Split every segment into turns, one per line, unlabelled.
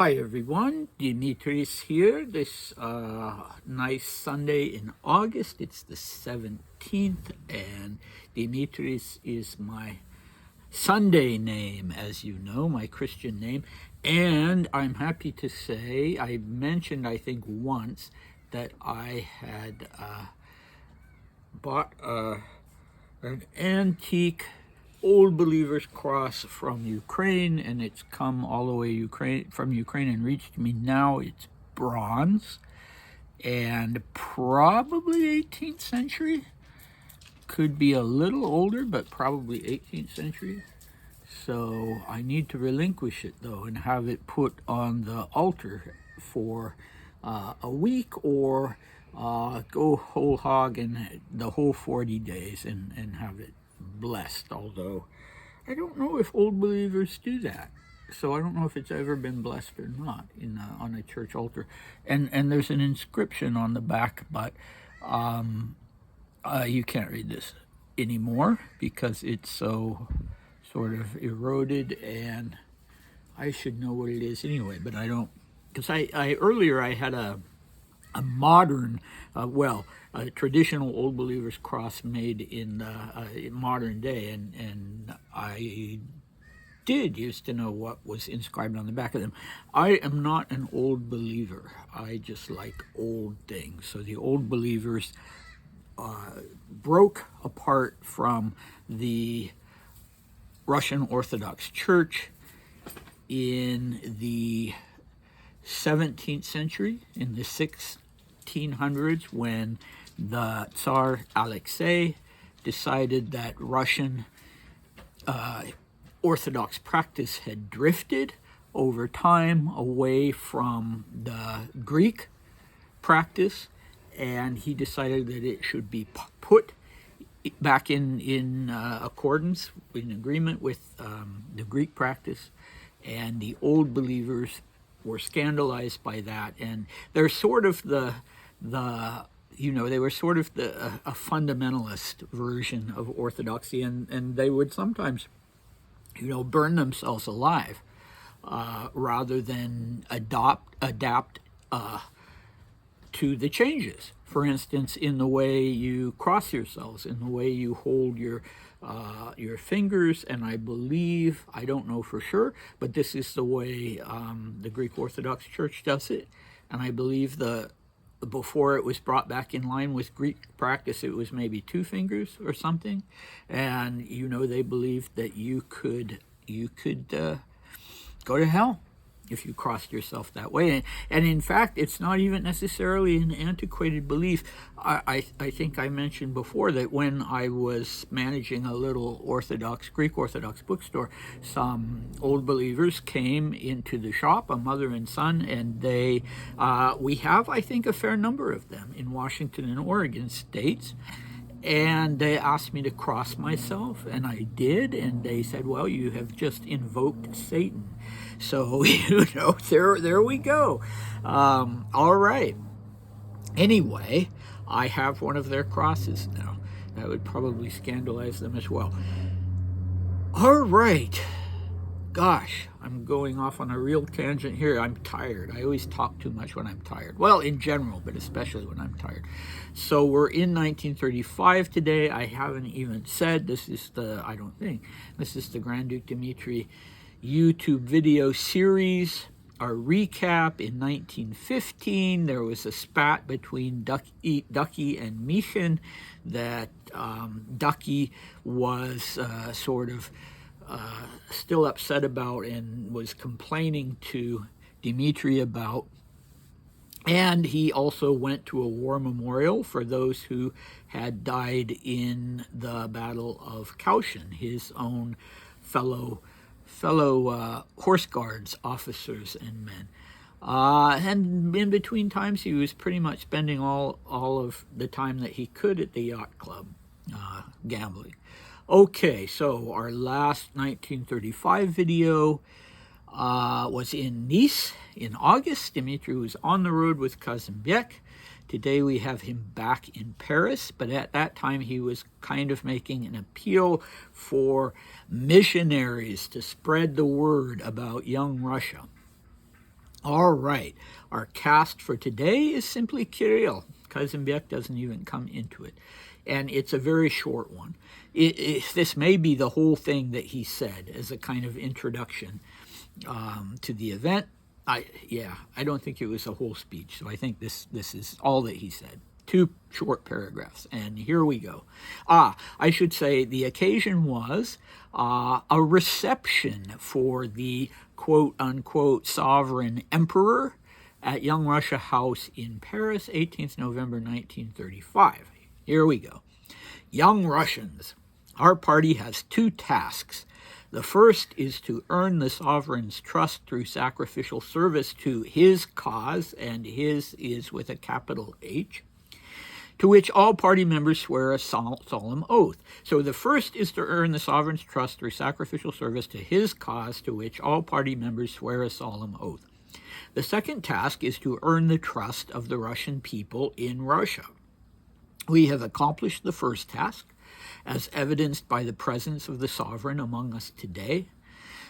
Hi everyone, Dmitri's here this nice Sunday in August. It's the 17th and Dmitri's is my Sunday name, as you know, my Christian name. And I'm happy to say, I mentioned I think once that I had bought an antique Old Believer's Cross from Ukraine, and it's come all the way from Ukraine and reached me now. It's bronze and probably 18th century. Could be a little older, but probably 18th century. So I need to relinquish it though and have it put on the altar for a week, or go whole hog and the whole 40 days and have it blessed. Although I don't know if Old Believers do that, so I don't know if it's ever been blessed or not on a church altar. And there's an inscription on the back, but you can't read this anymore because it's so sort of eroded, and I should know what it is anyway, but I don't, because I earlier I had a modern, a traditional Old Believer's Cross made in the modern day, and I did used to know what was inscribed on the back of them. I am not an Old Believer. I just like old things. So the Old Believers broke apart from the Russian Orthodox Church in the 17th century, in the 1600s, when the Tsar Alexei decided that Russian Orthodox practice had drifted over time away from the Greek practice, and he decided that it should be put back in accordance, in agreement with the Greek practice, and the Old Believers were scandalized by that, and they're sort of they were sort of a fundamentalist version of Orthodoxy, and they would sometimes, burn themselves alive rather than adapt to the changes. For instance, in the way you cross yourselves, in the way you hold your fingers, and I believe, I don't know for sure, but this is the way the Greek Orthodox Church does it, and I believe before it was brought back in line with Greek practice, it was maybe 2 fingers or something, and they believed that you could go to hell if you crossed yourself that way. And in fact, it's not even necessarily an antiquated belief. I think I mentioned before that when I was managing a little Greek Orthodox bookstore, some Old Believers came into the shop, a mother and son, and we have, I think, a fair number of them in Washington and Oregon states. And they asked me to cross myself, and I did, and they said, well, you have just invoked Satan. So, there we go. All right. Anyway, I have one of their crosses now. That would probably scandalize them as well. All right. Gosh, I'm going off on a real tangent here. I'm tired. I always talk too much when I'm tired. Well, in general, but especially when I'm tired. So we're in 1935 today. I haven't even said this is the Grand Duke Dmitri YouTube video series. Our recap: in 1915, there was a spat between Ducky and Michin that Ducky was sort of still upset about and was complaining to Dmitri about. And he also went to a war memorial for those who had died in the Battle of Kaushin, his own fellow Horse Guards officers and men. And in between times, he was pretty much spending all of the time that he could at the yacht club, gambling. Okay, so our last 1935 video was in Nice in August. Dmitri was on the road with Cousin Beck. Today we have him back in Paris, but at that time he was kind of making an appeal for missionaries to spread the word about young Russia. All right, our cast for today is simply Kirill. Kazimbiek doesn't even come into it, and it's a very short one. This may be the whole thing that he said as a kind of introduction to the event. I don't think it was a whole speech, so I think this is all that he said. 2 short paragraphs, and here we go. I should say the occasion was a reception for the quote-unquote sovereign emperor at Young Russia House in Paris, 18th November 1935. Here we go. Young Russians, our party has 2 tasks. The first is to earn the sovereign's trust through sacrificial service to his cause, and his is with a capital H, to which all party members swear a solemn oath. So the first is to earn the sovereign's trust through sacrificial service to his cause, to which all party members swear a solemn oath. The second task is to earn the trust of the Russian people in Russia. We have accomplished the first task, as evidenced by the presence of the sovereign among us today.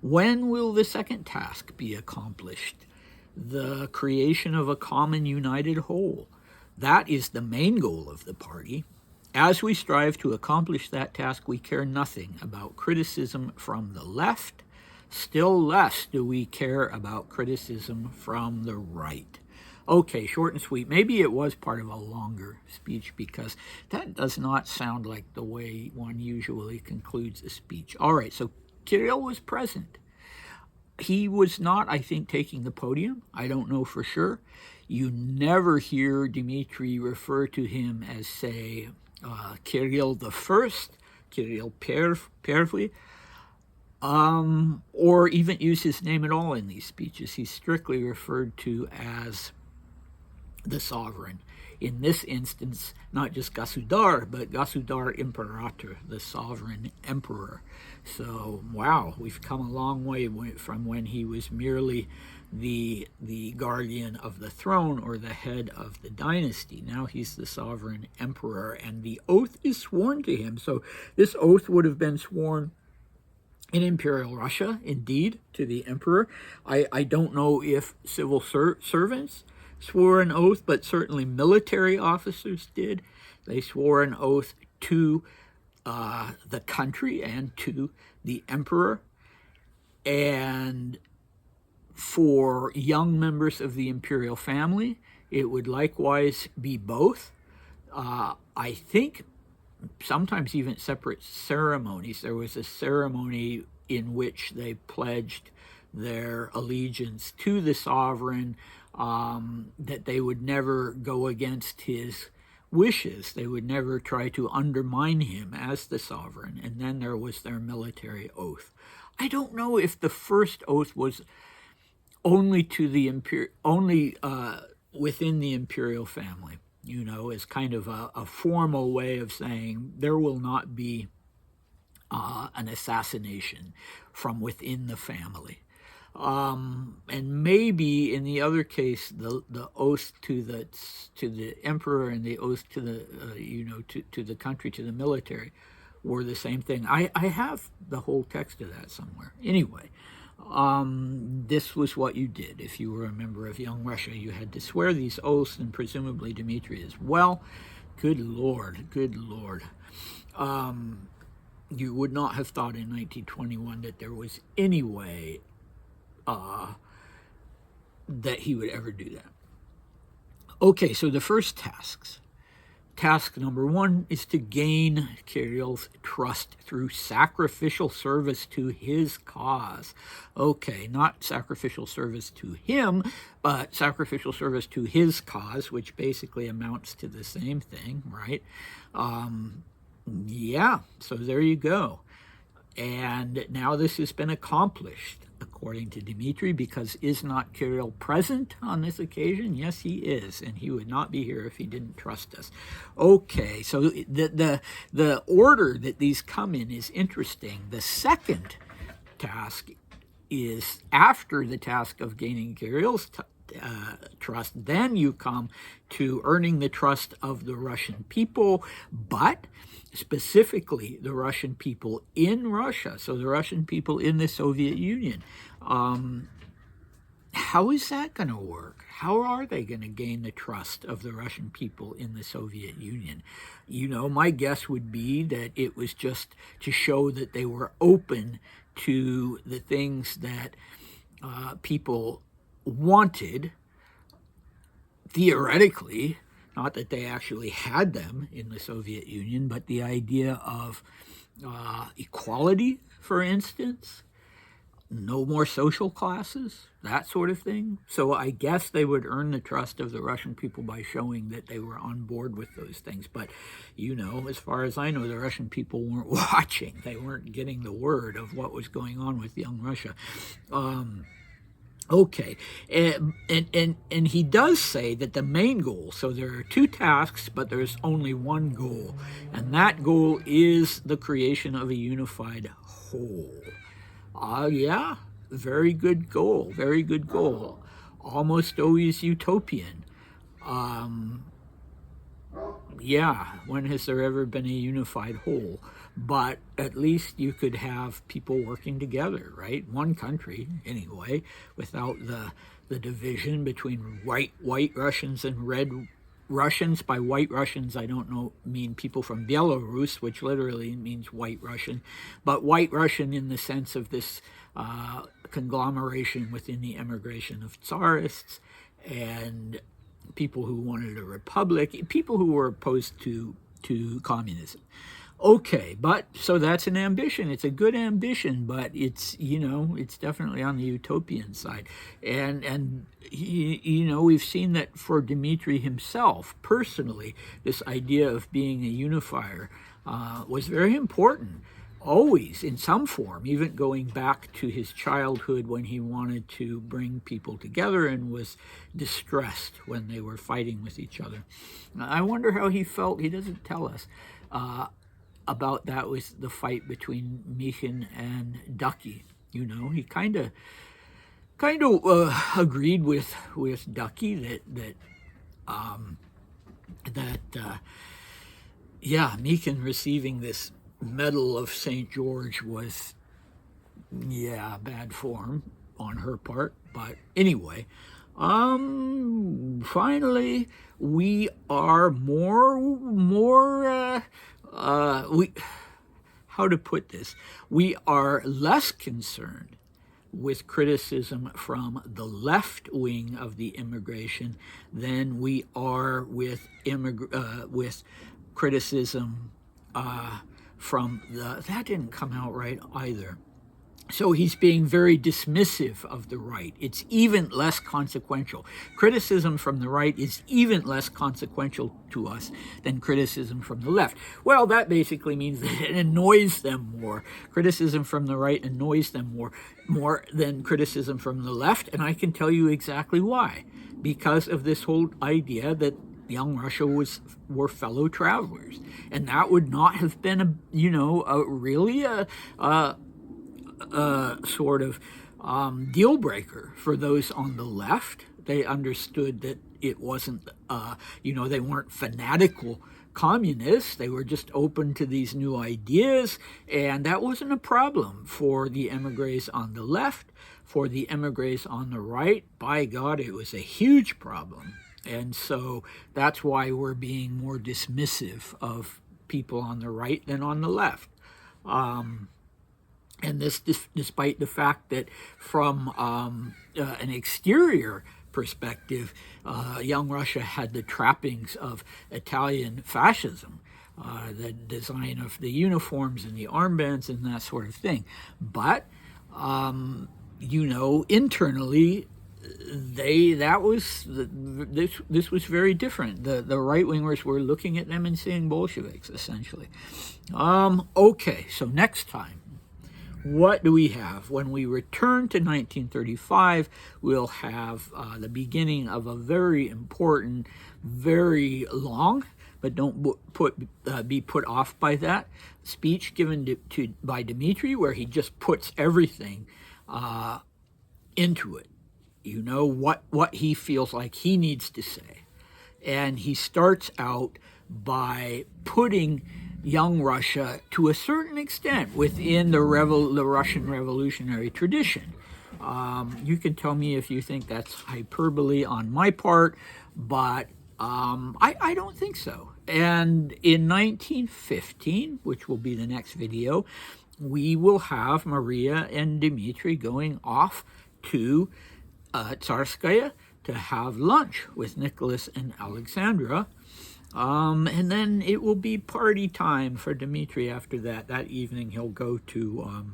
When will the second task be accomplished? The creation of a common united whole. That is the main goal of the party. As we strive to accomplish that task, we care nothing about criticism from the left. Still less do we care about criticism from the right. Okay, short and sweet. Maybe it was part of a longer speech, because that does not sound like the way one usually concludes a speech. All right, so Kirill was present. He was not, I think, taking the podium. I don't know for sure. You never hear Dmitri refer to him as, say, Kirill the First, Kirill Первый, or even use his name at all in these speeches. He's strictly referred to as the sovereign. In this instance, not just Gasudar, but Gasudar Imperator, the sovereign emperor. So, wow, we've come a long way from when he was merely the guardian of the throne or the head of the dynasty. Now he's the sovereign emperor, and the oath is sworn to him. So this oath would have been sworn in Imperial Russia, indeed, to the emperor. I don't know if civil servants swore an oath, but certainly military officers did. They swore an oath to the country and to the emperor. And for young members of the imperial family, it would likewise be both. I think sometimes even separate ceremonies. There was a ceremony in which they pledged their allegiance to the sovereign, that they would never go against his wishes. They would never try to undermine him as the sovereign. And then there was their military oath. I don't know if the first oath was only to the within the imperial family, as kind of a formal way of saying there will not be an assassination from within the family. And maybe in the other case, the oath to the emperor and the oath to the to the country, to the military, were the same thing. I have the whole text of that somewhere. Anyway, this was what you did if you were a member of Young Russia. You had to swear these oaths, and presumably Dmitri as well. Good Lord, good Lord. You would not have thought in 1921 that there was any way that he would ever do that. Okay, so the first tasks. Task number 1 is to gain Kirill's trust through sacrificial service to his cause. Okay, not sacrificial service to him, but sacrificial service to his cause, which basically amounts to the same thing, right? Yeah, so there you go. And now this has been accomplished, according to Dmitri, because is not Kirill present on this occasion? Yes, he is, and he would not be here if he didn't trust us. Okay, so the order that these come in is interesting. The second task is after the task of gaining Kirill's trust. Then you come to earning the trust of the Russian people, but specifically the Russian people in Russia, so the Russian people in the Soviet Union. how is that going to work? How are they going to gain the trust of the Russian people in the Soviet Union? My guess would be that it was just to show that they were open to the things that people wanted, theoretically, not that they actually had them in the Soviet Union, but the idea of equality, for instance, no more social classes, that sort of thing. So I guess they would earn the trust of the Russian people by showing that they were on board with those things. But, as far as I know, the Russian people weren't watching. They weren't getting the word of what was going on with young Russia. Okay, and he does say that the main goal, so there are two tasks, but there's only one goal, and that goal is the creation of a unified whole. Yeah, very good goal, very good goal. Almost always utopian. Yeah, when has there ever been a unified whole? But at least you could have people working together, right? One country, anyway, without the division between white Russians and red Russians. By white Russians, I don't mean people from Belarus, which literally means white Russian, but white Russian in the sense of this conglomeration within the emigration of Tsarists and people who wanted a republic, people who were opposed to communism. Okay, but so that's an ambition. It's a good ambition, but it's it's definitely on the utopian side. And we've seen that for Dmitri himself personally, this idea of being a unifier was very important. Always in some form, even going back to his childhood when he wanted to bring people together and was distressed when they were fighting with each other. I wonder how he felt. He doesn't tell us about that with the fight between Mikhin and Ducky. He kind of agreed with Ducky that Mikhin receiving this Medal of St. George was, bad form on her part. But anyway, finally, we are how to put this? We are less concerned with criticism from the left wing of the immigration than we are with criticism from that didn't come out right either. So he's being very dismissive of the right. It's even less consequential. Criticism from the right is even less consequential to us than criticism from the left. Well, that basically means that it annoys them more. Criticism from the right annoys them more than criticism from the left, and I can tell you exactly why. Because of this whole idea that young Russia were fellow travelers, and that would not have been a sort of deal breaker for those on the left. They understood that it wasn't, they weren't fanatical communists. They were just open to these new ideas, and that wasn't a problem for the emigres on the left. For the emigres on the right, by God, it was a huge problem. And so that's why we're being more dismissive of people on the right than on the left. And this, despite the fact that from an exterior perspective, young Russia had the trappings of Italian fascism, the design of the uniforms and the armbands and that sort of thing. But, internally, this was very different. The right wingers were looking at them and seeing Bolsheviks, essentially. Okay, so next time, what do we have? When we return to 1935, we'll have the beginning of a very important, very long, but don't be put off by that, speech given by Dmitri, where he just puts everything into it. What he feels like he needs to say. And he starts out by putting young Russia, to a certain extent, within the Russian revolutionary tradition. You can tell me if you think that's hyperbole on my part, but I don't think so. And in 1915, which will be the next video, we will have Maria and Dmitri going off to Tsarskaya to have lunch with Nicholas and Alexandra. And then it will be party time for Dmitri after that. That evening he'll go to,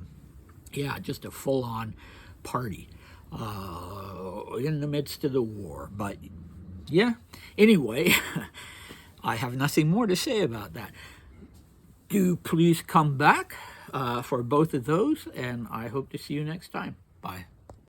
just a full-on party in the midst of the war. But yeah, anyway, I have nothing more to say about that. Do please come back for both of those, and I hope to see you next time. Bye.